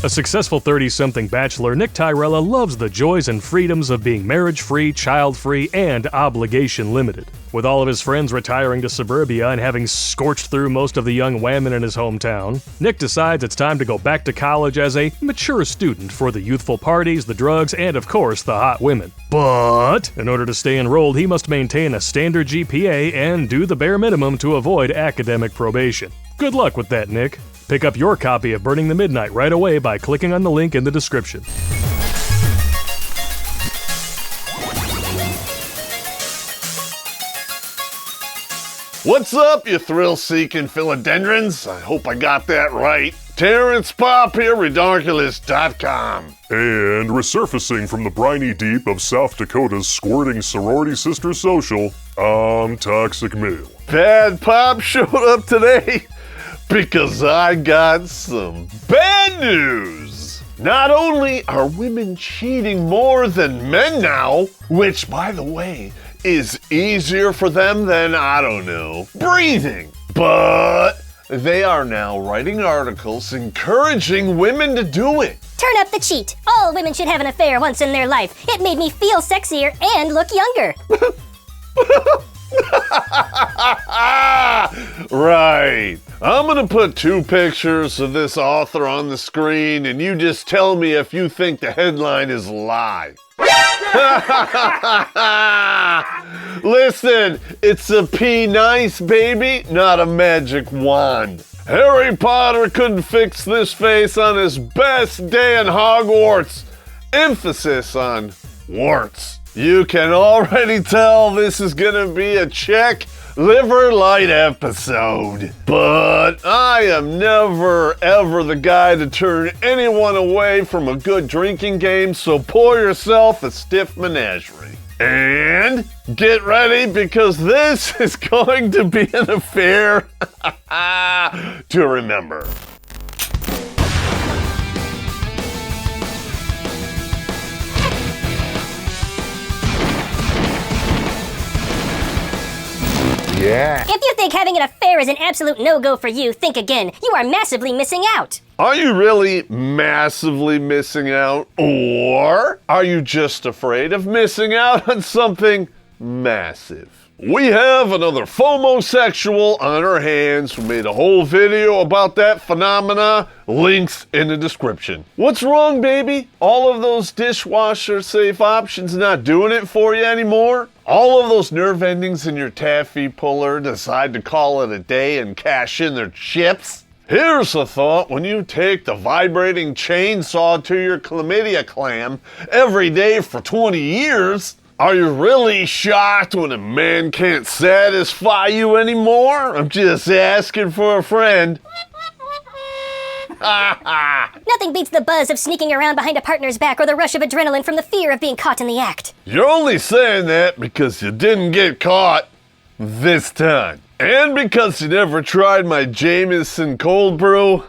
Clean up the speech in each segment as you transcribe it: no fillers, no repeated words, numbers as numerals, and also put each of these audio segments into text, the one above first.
A successful 30-something bachelor, Nick Tyrella loves the joys and freedoms of being marriage-free, child-free, and obligation-limited. With all of his friends retiring to suburbia and having scorched through most of the young women in his hometown, Nick decides it's time to go back to college as a mature student for the youthful parties, the drugs, and of course, the hot women. But in order to stay enrolled, he must maintain a standard GPA and do the bare minimum to avoid academic probation. Good luck with that, Nick. Pick up your copy of Burning the Midnight right away by clicking on the link in the description. What's up, you thrill-seeking philodendrons? I hope I got that right. Terrence Popp here, Redonkulous.com. And resurfacing from the briny deep of South Dakota's squirting sorority sister social, I'm Toxic Male. Bad Pop showed up today because I got some bad news. Not only are women cheating more than men now, which, by the way, is easier for them than, I don't know, breathing, but they are now writing articles encouraging women to do it. Turn up the cheat. All women should have an affair once in their life. It made me feel sexier and look younger. Right. I'm gonna put 2 pictures of this author on the screen and you just tell me if you think the headline is a lie. Listen, it's a P-nice, baby, not a magic wand. Harry Potter couldn't fix this face on his best day in Hogwarts. Emphasis on warts. You can already tell this is gonna be a check liver light episode. But I am never ever the guy to turn anyone away from a good drinking game, so pour yourself a stiff menagerie. And get ready because this is going to be an affair to remember. Yeah. If you think having an affair is an absolute no-go for you, think again. You are massively missing out. Are you really massively missing out? Or are you just afraid of missing out on something massive? We have another Fomosexual on our hands who made a whole video about that phenomena. Links in the description. What's wrong, baby? All of those dishwasher safe options not doing it for you anymore? All of those nerve endings in your taffy puller decide to call it a day and cash in their chips? Here's a thought: when you take the vibrating chainsaw to your chlamydia clam every day for 20 years, are you really shocked when a man can't satisfy you anymore? I'm just asking for a friend. Nothing beats the buzz of sneaking around behind a partner's back or the rush of adrenaline from the fear of being caught in the act. You're only saying that because you didn't get caught this time. And because you never tried my Jameson cold brew,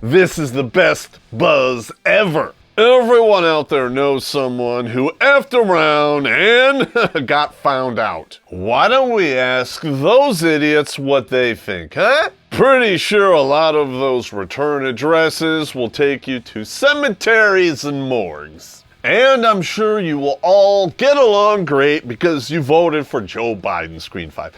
this is the best buzz ever. Everyone out there knows someone who effed around and got found out. Why don't we ask those idiots what they think, huh? Pretty sure a lot of those return addresses will take you to cemeteries and morgues. And I'm sure you will all get along great because you voted for Joe Biden, Screen 5.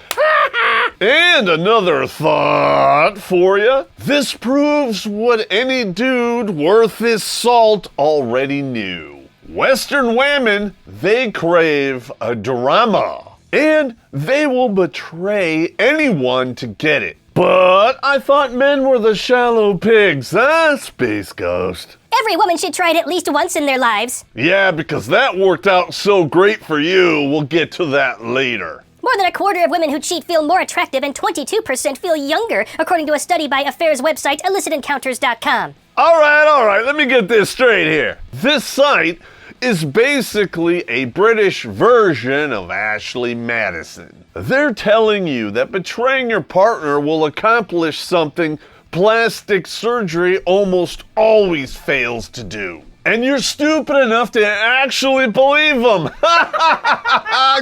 And another thought for you. This proves what any dude worth his salt already knew. Western women, they crave a drama. And they will betray anyone to get it. But I thought men were the shallow pigs, huh, Space Ghost? Every woman should try it at least once in their lives. Yeah, because that worked out so great for you. We'll get to that later. More than a quarter of women who cheat feel more attractive and 22% feel younger, according to a study by affairs website illicitencounters.com. All right, let me get this straight here. This site is basically a British version of Ashley Madison. They're telling you that betraying your partner will accomplish something plastic surgery almost always fails to do. And you're stupid enough to actually believe them.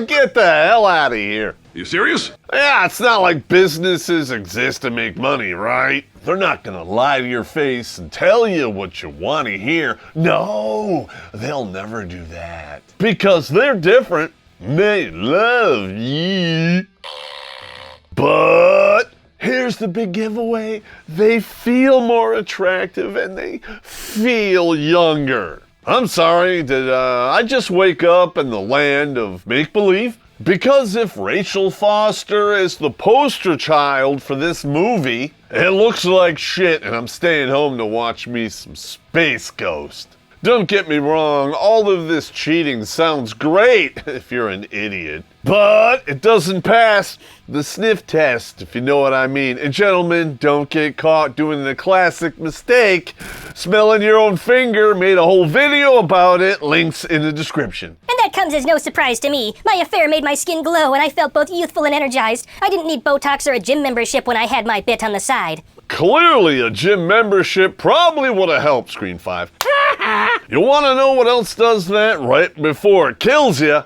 Get the hell out of here. You serious? Yeah, it's not like businesses exist to make money, right? They're not gonna lie to your face and tell you what you want to hear. No, they'll never do that. Because they're different. They love you. But here's the big giveaway. They feel more attractive and they feel younger. I'm sorry, did I just wake up in the land of make-believe? Because if Rachel Foster is the poster child for this movie, it looks like shit and I'm staying home to watch me some Space Ghost. Don't get me wrong, all of this cheating sounds great if you're an idiot. But it doesn't pass the sniff test, if you know what I mean. And gentlemen, don't get caught doing the classic mistake, smelling your own finger. Made a whole video about it, links in the description. And that comes as no surprise to me. My affair made my skin glow and I felt both youthful and energized. I didn't need Botox or a gym membership when I had my bit on the side. Clearly, a gym membership probably would have helped, Screen 5. You want to know what else does that right before it kills you?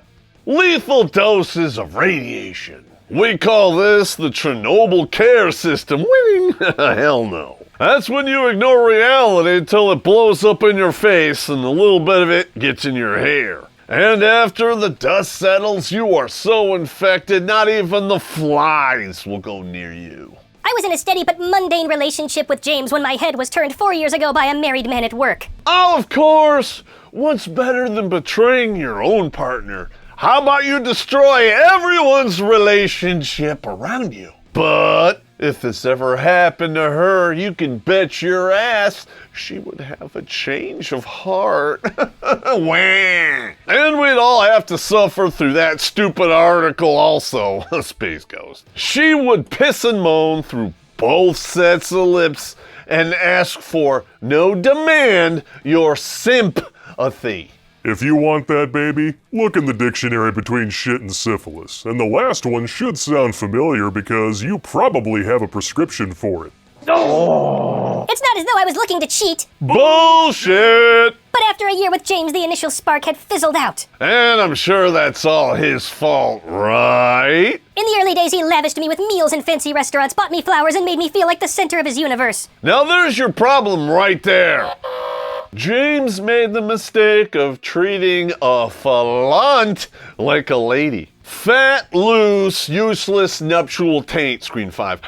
Lethal doses of radiation. We call this the Chernobyl care system. Winning? Hell no. That's when you ignore reality until it blows up in your face and a little bit of it gets in your hair. And after the dust settles, you are so infected, not even the flies will go near you. I was in a steady but mundane relationship with James when my head was turned 4 years ago by a married man at work. Oh, of course. What's better than betraying your own partner? How about you destroy everyone's relationship around you? But if this ever happened to her, you can bet your ass she would have a change of heart. Wah. And we'd all have to suffer through that stupid article also, Space Ghost. She would piss and moan through both sets of lips and ask for no demand your sympathy. If you want that, baby, look in the dictionary between shit and syphilis. And the last one should sound familiar because you probably have a prescription for it. Oh. It's not as though I was looking to cheat. Bullshit! But after a year with James, the initial spark had fizzled out. And I'm sure that's all his fault, right? In the early days, he lavished me with meals in fancy restaurants, bought me flowers, and made me feel like the center of his universe. Now there's your problem right there. James made the mistake of treating a flaunt like a lady. Fat, loose, useless, nuptial taint, Screen 5.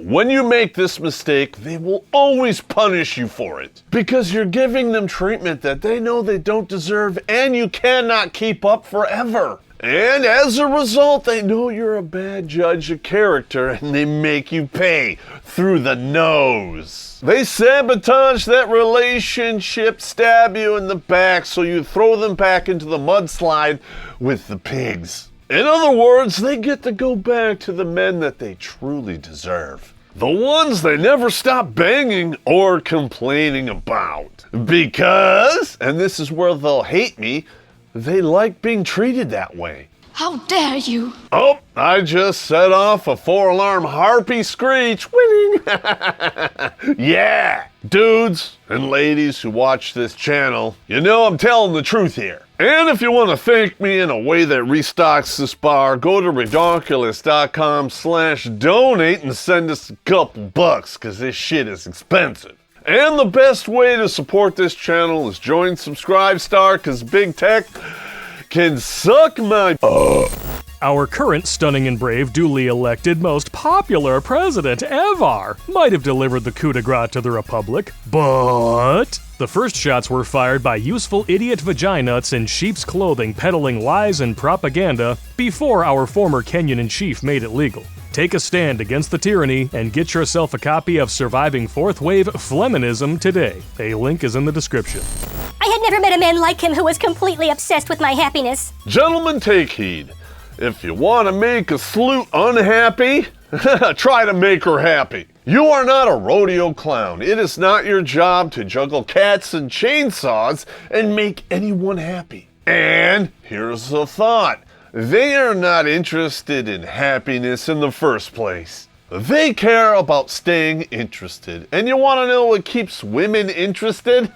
When you make this mistake, they will always punish you for it. Because you're giving them treatment that they know they don't deserve and you cannot keep up forever. And as a result, they know you're a bad judge of character and they make you pay through the nose. They sabotage that relationship, stab you in the back so you throw them back into the mudslide with the pigs. In other words, they get to go back to the men that they truly deserve. The ones they never stop banging or complaining about. Because, and this is where they'll hate me, they like being treated that way. How dare you? Oh, I just set off a 4-alarm harpy screech. Winning! Yeah! Dudes and ladies who watch this channel, you know I'm telling the truth here. And if you want to thank me in a way that restocks this bar, go to redonkulous.com/donate and send us a couple bucks, because this shit is expensive. And the best way to support this channel is join Subscribe Star, because Big Tech can suck my... Our current stunning and brave, duly elected, most popular president ever might have delivered the coup de grace to the Republic, but the first shots were fired by useful idiot vaginuts in sheep's clothing peddling lies and propaganda before our former Kenyan-in-chief made it legal. Take a stand against the tyranny and get yourself a copy of Surviving Fourth Wave Feminism today. A link is in the description. I had never met a man like him who was completely obsessed with my happiness. Gentlemen, take heed. If you want to make a sloot unhappy, try to make her happy. You are not a rodeo clown. It is not your job to juggle cats and chainsaws and make anyone happy. And here's the thought. They are not interested in happiness in the first place. They care about staying interested. And you want to know what keeps women interested?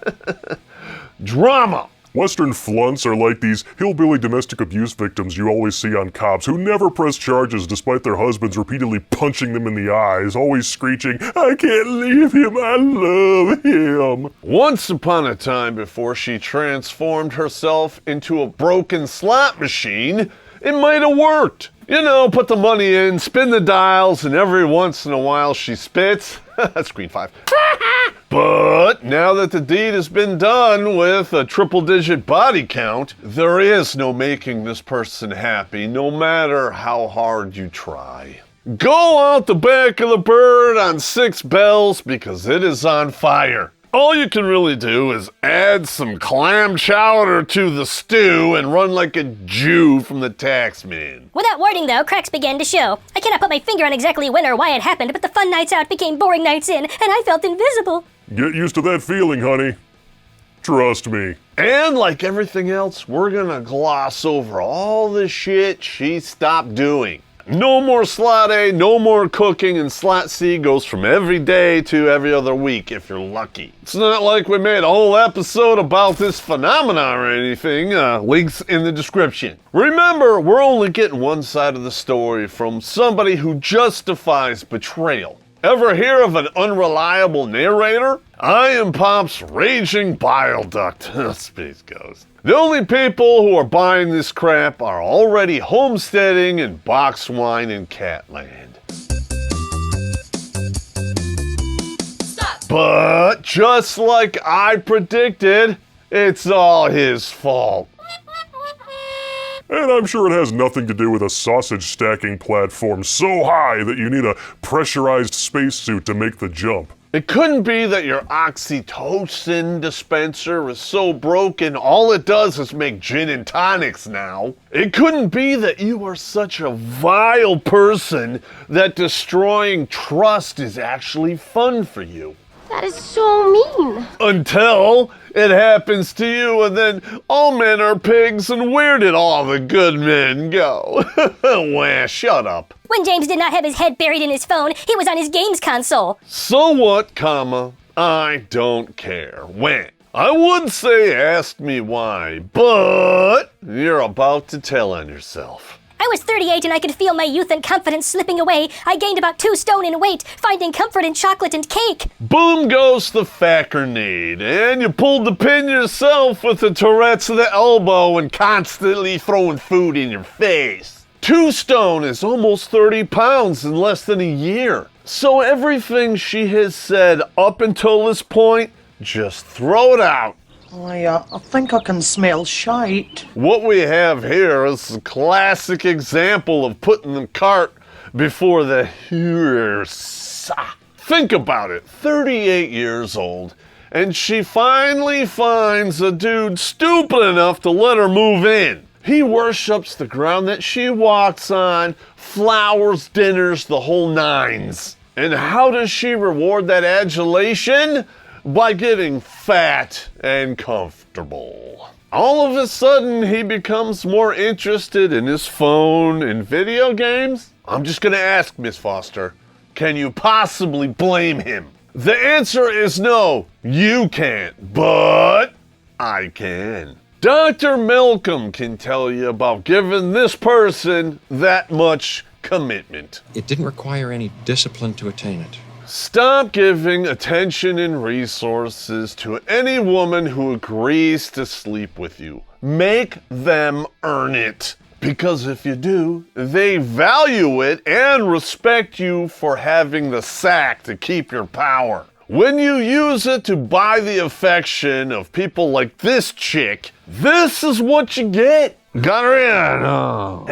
Drama. Western flunts are like these hillbilly domestic abuse victims you always see on cops who never press charges despite their husbands repeatedly punching them in the eyes, always screeching, "I can't leave him, I love him." Once upon a time, before she transformed herself into a broken slot machine, it might have worked. You know, put the money in, spin the dials, and every once in a while she spits. Screen 5. But now that the deed has been done with a triple-digit body count, there is no making this person happy, no matter how hard you try. Go out the back of the bird on 6 bells because it is on fire. All you can really do is add some clam chowder to the stew and run like a Jew from the taxman. Without warning, though, cracks began to show. I cannot put my finger on exactly when or why it happened, but the fun nights out became boring nights in, and I felt invisible. Get used to that feeling, honey. Trust me. And like everything else, we're gonna gloss over all the shit she stopped doing. No more slot A, no more cooking, and slot C goes from every day to every other week if you're lucky. It's not like we made a whole episode about this phenomenon or anything. Links in the description. Remember, we're only getting one side of the story from somebody who justifies betrayal. Ever hear of an unreliable narrator? I am Pop's raging bile duct. Space Ghost. The only people who are buying this crap are already homesteading in box wine and Catland. Stop. But just like I predicted, it's all his fault. And I'm sure it has nothing to do with a sausage stacking platform so high that you need a pressurized spacesuit to make the jump. It couldn't be that your oxytocin dispenser is so broken all it does is make gin and tonics now. It couldn't be that you are such a vile person that destroying trust is actually fun for you. That is so mean. Until it happens to you, and then all men are pigs, and where did all the good men go? Wah, shut up. When James did not have his head buried in his phone, he was on his games console. So what, comma? I don't care. When? I would say ask me why, but you're about to tell on yourself. I was 38 and I could feel my youth and confidence slipping away. I gained about 2 stone in weight, finding comfort in chocolate and cake. Boom goes the fat grenade, and you pulled the pin yourself with the Tourette's of the elbow and constantly throwing food in your face. 2 stone is almost 30 pounds in less than a year. So everything she has said up until this point, just throw it out. I think I can smell shite. What we have here is a classic example of putting the cart before the horse. Think about it, 38 years old, and she finally finds a dude stupid enough to let her move in. He worships the ground that she walks on, flowers, dinners, the whole nines. And how does she reward that adulation? By getting fat and comfortable. All of a sudden, he becomes more interested in his phone and video games? I'm just gonna ask, Miss Foster, can you possibly blame him? The answer is no, you can't, but I can. Dr. Malcolm can tell you about giving this person that much commitment. It didn't require any discipline to attain it. Stop giving attention and resources to any woman who agrees to sleep with you. Make them earn it. Because if you do, they value it and respect you for having the sack to keep your power. When you use it to buy the affection of people like this chick, this is what you get. Got her in. Oh.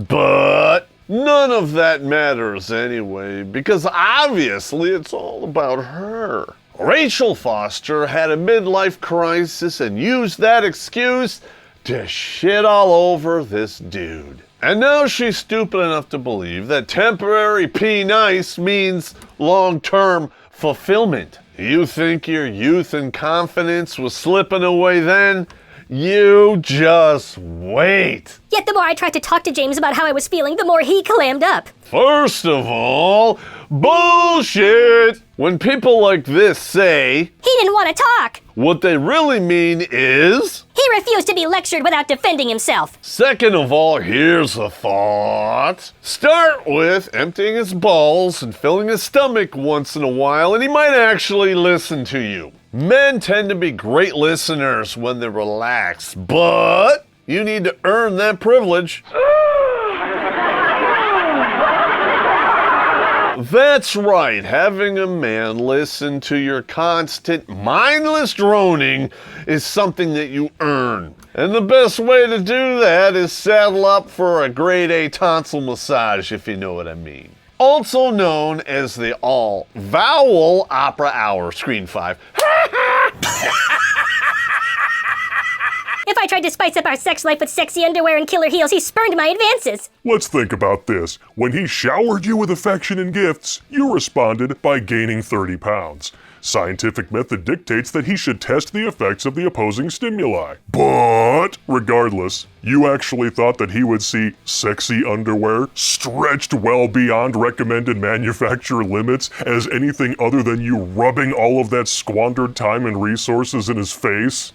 But none of that matters anyway, because obviously it's all about her. Rachel Foster had a midlife crisis and used that excuse to shit all over this dude. And now she's stupid enough to believe that temporary P-nice means long-term fulfillment. You think your youth and confidence was slipping away then? You just wait. Yet the more I tried to talk to James about how I was feeling, the more he clammed up. First of all, bullshit! When people like this say, He didn't want to talk. what they really mean is, He refused to be lectured without defending himself. second of all, here's a thought. Start with emptying his balls and filling his stomach once in a while, and he might actually listen to you. Men tend to be great listeners when they're relaxed, but you need to earn that privilege. That's right, having a man listen to your constant, mindless droning is something that you earn. And the best way to do that is saddle up for a grade A tonsil massage, if you know what I mean. Also known as the all-vowel opera hour, screen 5. If I tried to spice up our sex life with sexy underwear and killer heels, he spurned my advances. Let's think about this. When he showered you with affection and gifts, you responded by gaining 30 pounds. Scientific method dictates that he should test the effects of the opposing stimuli. But, regardless, you actually thought that he would see sexy underwear stretched well beyond recommended manufacturer limits as anything other than you rubbing all of that squandered time and resources in his face?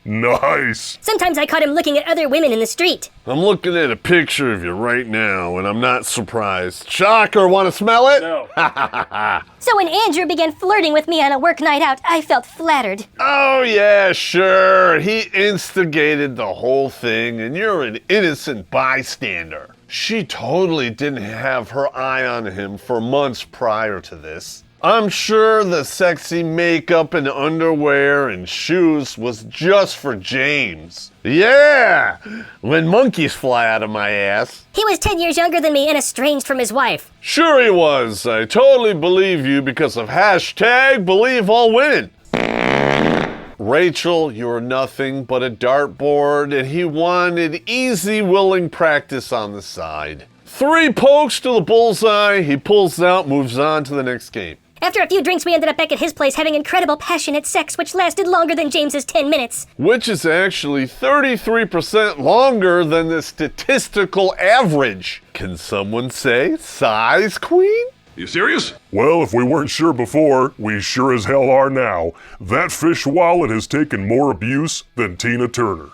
Nice! Sometimes I caught him looking at other women in the street. I'm looking at a picture of you right now, and I'm not surprised. Shocker, want to smell it? No. So when Andrew began flirting with me on a work night out, I felt flattered. Oh, yeah, sure. He instigated the whole thing, and you're an innocent bystander. She totally didn't have her eye on him for months prior to this. I'm sure the sexy makeup and underwear and shoes was just for James. Yeah, when monkeys fly out of my ass. He was 10 years younger than me and estranged from his wife. Sure he was. I totally believe you because of hashtag believe all women. Rachel, you're nothing but a dartboard, and he wanted easy, willing practice on the side. 3 pokes to the bullseye, he pulls out, moves on to the next game. After a few drinks, we ended up back at his place having incredible passionate sex, which lasted longer than James's 10 minutes. Which is actually 33% longer than the statistical average. Can someone say size queen? You serious? Well, if we weren't sure before, we sure as hell are now. That fish wallet has taken more abuse than Tina Turner.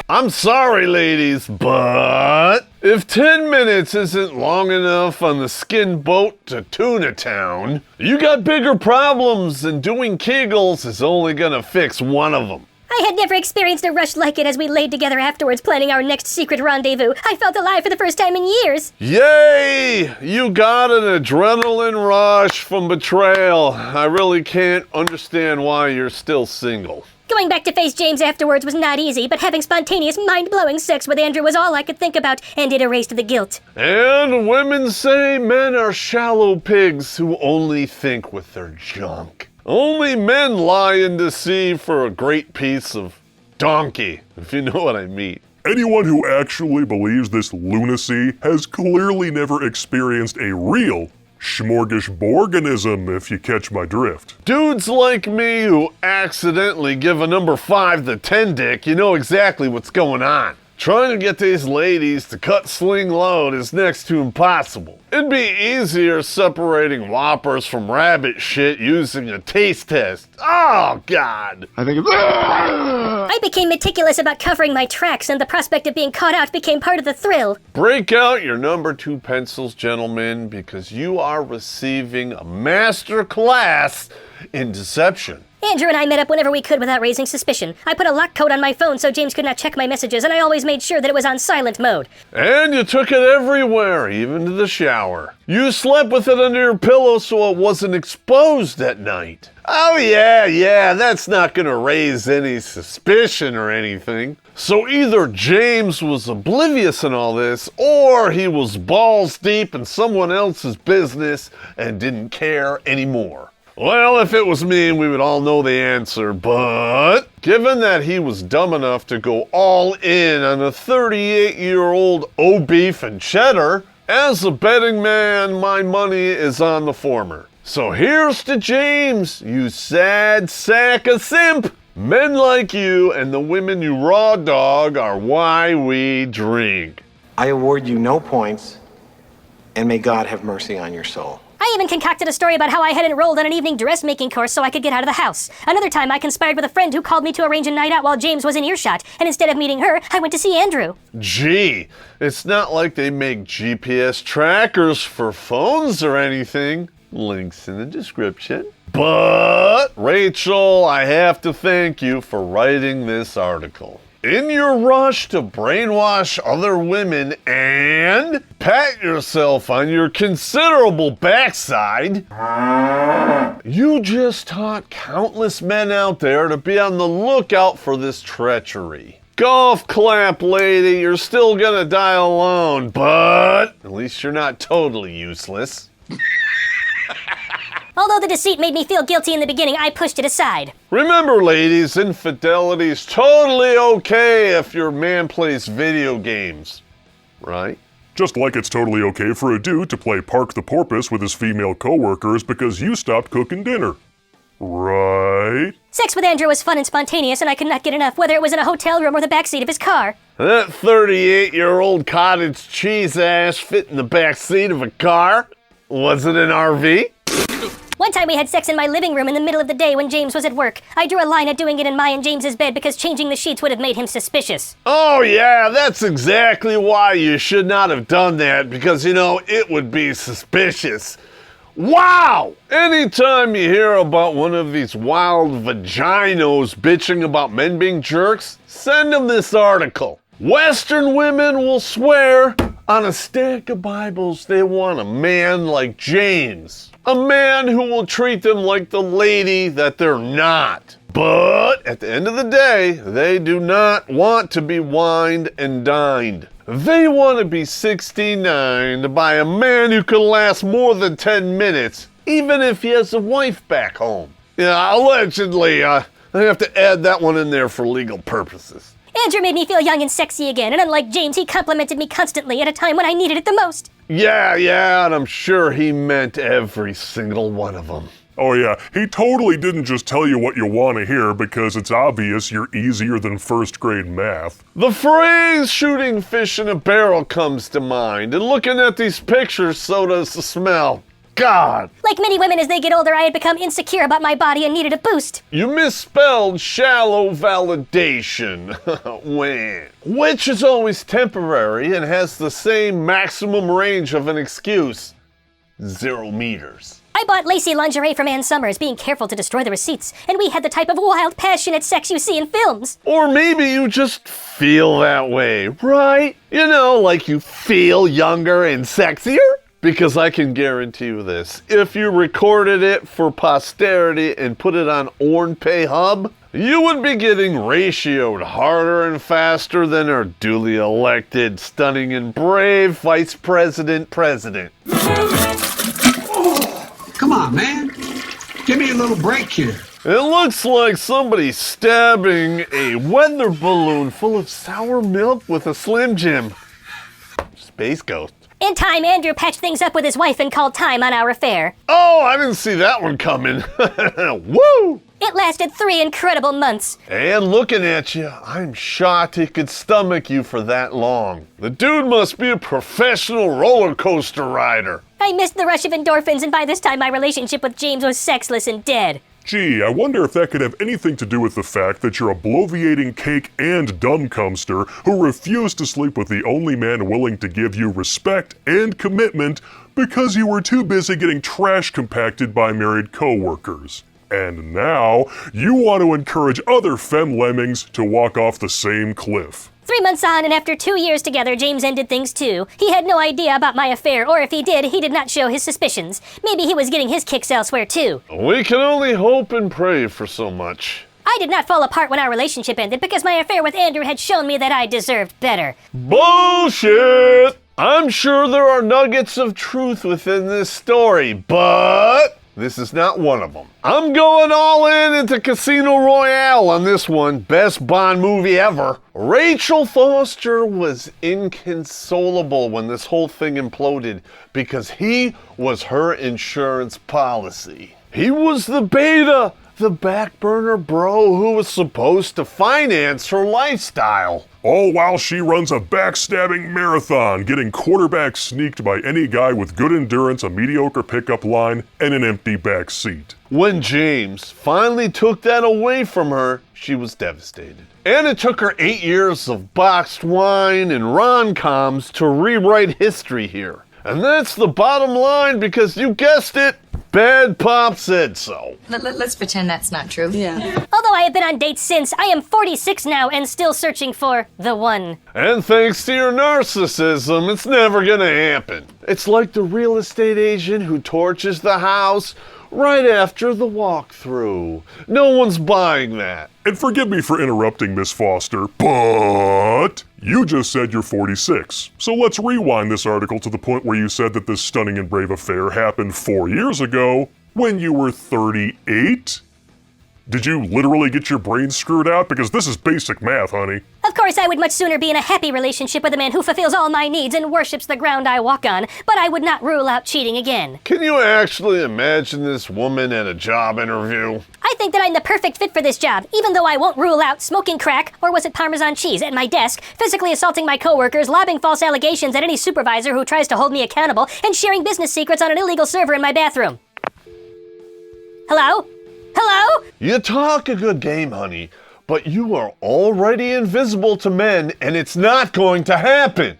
I'm sorry, ladies, but if 10 minutes isn't long enough on the skin boat to Tuna Town, you got bigger problems, and doing Kegels is only gonna fix one of them. I had never experienced a rush like it as we laid together afterwards planning our next secret rendezvous. I felt alive for the first time in years. Yay! You got an adrenaline rush from betrayal. I really can't understand why you're still single. Going back to face James afterwards was not easy, but having spontaneous, mind-blowing sex with Andrew was all I could think about, and it erased the guilt. And women say men are shallow pigs who only think with their junk. Only men lie and deceive for a great piece of donkey, if you know what I mean. Anyone who actually believes this lunacy has clearly never experienced a real smorgasborganism, if you catch my drift. Dudes like me who accidentally give a number 5 the 10 dick, you know exactly what's going on. Trying to get these ladies to cut sling load is next to impossible. It'd be easier separating whoppers from rabbit shit using a taste test. Oh, God. I became meticulous about covering my tracks, and the prospect of being caught out became part of the thrill. Break out your number 2 pencils, gentlemen, because you are receiving a master class in deception. Andrew and I met up whenever we could without raising suspicion. I put a lock code on my phone so James could not check my messages, and I always made sure that it was on silent mode. And you took it everywhere, even to the shower. You slept with it under your pillow so it wasn't exposed at night. Oh yeah, that's not gonna raise any suspicion or anything. So either James was oblivious in all this, or he was balls deep in someone else's business and didn't care anymore. Well, if it was me, we would all know the answer, but given that he was dumb enough to go all in on a 38-year-old O-beef and cheddar, as a betting man, my money is on the former. So here's to James, you sad sack of simp! Men like you and the women you raw dog are why we drink. I award you no points, and may God have mercy on your soul. I even concocted a story about how I had enrolled on an evening dressmaking course so I could get out of the house. Another time I conspired with a friend who called me to arrange a night out while James was in earshot, and instead of meeting her, I went to see Andrew. Gee, it's not like they make GPS trackers for phones or anything. Links in the description. But, Rachel, I have to thank you for writing this article. In your rush to brainwash other women and pat yourself on your considerable backside, you just taught countless men out there to be on the lookout for this treachery. Golf clap, lady, you're still gonna die alone, but at least you're not totally useless. Although the deceit made me feel guilty in the beginning, I pushed it aside. Remember, ladies, infidelity's totally okay if your man plays video games, right? Just like it's totally okay for a dude to play Park the Porpoise with his female coworkers because you stopped cooking dinner. Right? Sex with Andrew was fun and spontaneous, and I could not get enough, whether it was in a hotel room or the backseat of his car. That 38-year-old cottage cheese ass fit in the backseat of a car? Was it an RV? One time we had sex in my living room in the middle of the day when James was at work. I drew a line at doing it in my and James's bed because changing the sheets would have made him suspicious. Oh yeah, that's exactly why you should not have done that, because it would be suspicious. Wow! Anytime you hear about one of these wild vaginos bitching about men being jerks, send them this article. Western women will swear on a stack of Bibles they want a man like James. A man who will treat them like the lady that they're not. But at the end of the day, they do not want to be wined and dined. They want to be 69 by a man who can last more than 10 minutes, even if he has a wife back home. Yeah, allegedly, I have to add that one in there for legal purposes. Andrew made me feel young and sexy again, and unlike James, he complimented me constantly at a time when I needed it the most. Yeah, and I'm sure he meant every single one of them. Oh yeah, he totally didn't just tell you what you want to hear because it's obvious you're easier than first grade math. The phrase shooting fish in a barrel comes to mind, and looking at these pictures, so does the smell. God! Like many women as they get older, I had become insecure about my body and needed a boost. You misspelled shallow validation, which is always temporary and has the same maximum range of an excuse. 0 meters. I bought lacy lingerie from Ann Summers, being careful to destroy the receipts, and we had the type of wild, passionate sex you see in films. Or maybe you just feel that way, right? Like you feel younger and sexier? Because I can guarantee you this, if you recorded it for posterity and put it on OrnPay Hub, you would be getting ratioed harder and faster than our duly elected, stunning and brave Vice President. Come on, man. Give me a little break here. It looks like somebody's stabbing a weather balloon full of sour milk with a Slim Jim. Space Ghost. In time, Andrew patched things up with his wife and called time on our affair. Oh, I didn't see that one coming. Woo! It lasted 3 incredible months. And looking at you, I'm shocked he could stomach you for that long. The dude must be a professional roller coaster rider. I missed the rush of endorphins, and by this time my relationship with James was sexless and dead. Gee, I wonder if that could have anything to do with the fact that you're a bloviating cake and dumbcumster who refused to sleep with the only man willing to give you respect and commitment because you were too busy getting trash compacted by married coworkers. And now, you want to encourage other femme lemmings to walk off the same cliff. 3 months on, and after 2 years together, James ended things too. He had no idea about my affair, or if he did not show his suspicions. Maybe he was getting his kicks elsewhere too. We can only hope and pray for so much. I did not fall apart when our relationship ended because my affair with Andrew had shown me that I deserved better. Bullshit! I'm sure there are nuggets of truth within this story, but this is not one of them. I'm going all in into Casino Royale on this one. Best Bond movie ever. Rachel Foster was inconsolable when this whole thing imploded because he was her insurance policy. He was the beta the back burner bro who was supposed to finance her lifestyle. All while she runs a backstabbing marathon, getting quarterback sneaked by any guy with good endurance, a mediocre pickup line, and an empty back seat. When James finally took that away from her, she was devastated. And it took her 8 years of boxed wine and rom-coms to rewrite history here. And that's the bottom line because you guessed it, Bad Pop said so. Let's pretend that's not true. Yeah. Although I have been on dates since, I am 46 now and still searching for the one. And thanks to your narcissism, it's never gonna happen. It's like the real estate agent who torches the house right after the walkthrough. No one's buying that. And forgive me for interrupting, Miss Foster, but you just said you're 46. So let's rewind this article to the point where you said that this stunning and brave affair happened 4 years ago when you were 38? Did you literally get your brain screwed out? Because this is basic math, honey. Of course, I would much sooner be in a happy relationship with a man who fulfills all my needs and worships the ground I walk on, but I would not rule out cheating again. Can you actually imagine this woman at a job interview? I think that I'm the perfect fit for this job, even though I won't rule out smoking crack, or was it Parmesan cheese, at my desk, physically assaulting my coworkers, lobbing false allegations at any supervisor who tries to hold me accountable, and sharing business secrets on an illegal server in my bathroom. Hello? Hello? You talk a good game, honey, but you are already invisible to men, and it's not going to happen.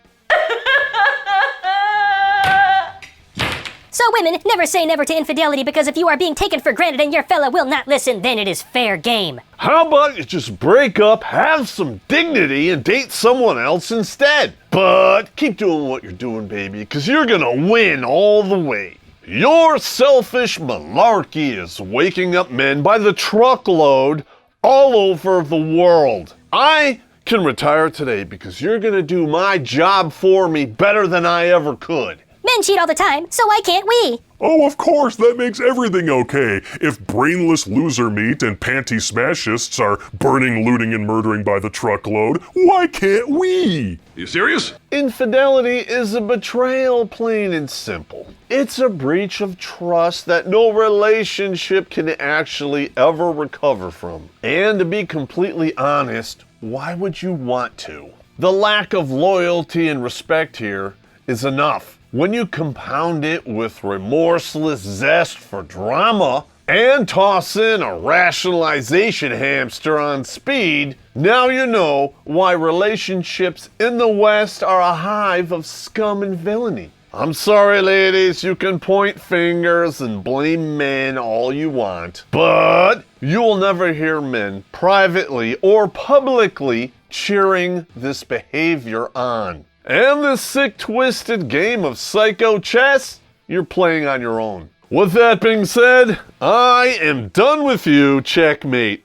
So women, never say never to infidelity, because if you are being taken for granted and your fella will not listen, then it is fair game. How about you just break up, have some dignity, and date someone else instead? But keep doing what you're doing, baby, because you're gonna win all the way. Your selfish malarkey is waking up men by the truckload all over the world. I can retire today because you're gonna do my job for me better than I ever could. Men cheat all the time, so why can't we? Oh, of course, that makes everything okay. If brainless loser meat and panty smashists are burning, looting, and murdering by the truckload, why can't we? You serious? Infidelity is a betrayal, plain and simple. It's a breach of trust that no relationship can actually ever recover from. And to be completely honest, why would you want to? The lack of loyalty and respect here is enough. When you compound it with remorseless zest for drama and toss in a rationalization hamster on speed, now you know why relationships in the West are a hive of scum and villainy. I'm sorry, ladies, you can point fingers and blame men all you want, but you will never hear men privately or publicly cheering this behavior on. And this sick, twisted game of psycho chess, you're playing on your own. With that being said, I am done with you, checkmate.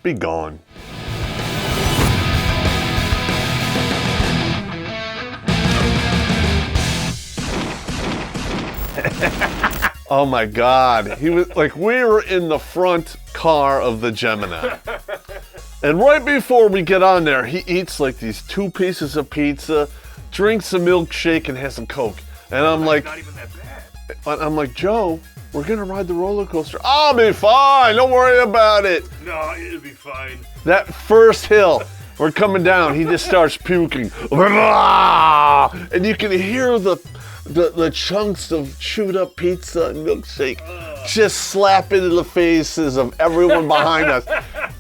Be gone. Oh my God, he was like, we were in the front car of the Gemini. And right before we get on there, he eats like these 2 pieces of pizza, drinks a milkshake, and has a Coke. And I'm like, not even that bad. I'm like, Joe, we're gonna ride the roller coaster. I'll be fine, don't worry about it. No, it'll be fine. That first hill, we're coming down, he just starts puking. And you can hear the chunks of chewed up pizza and milkshake just slap into the faces of everyone behind us.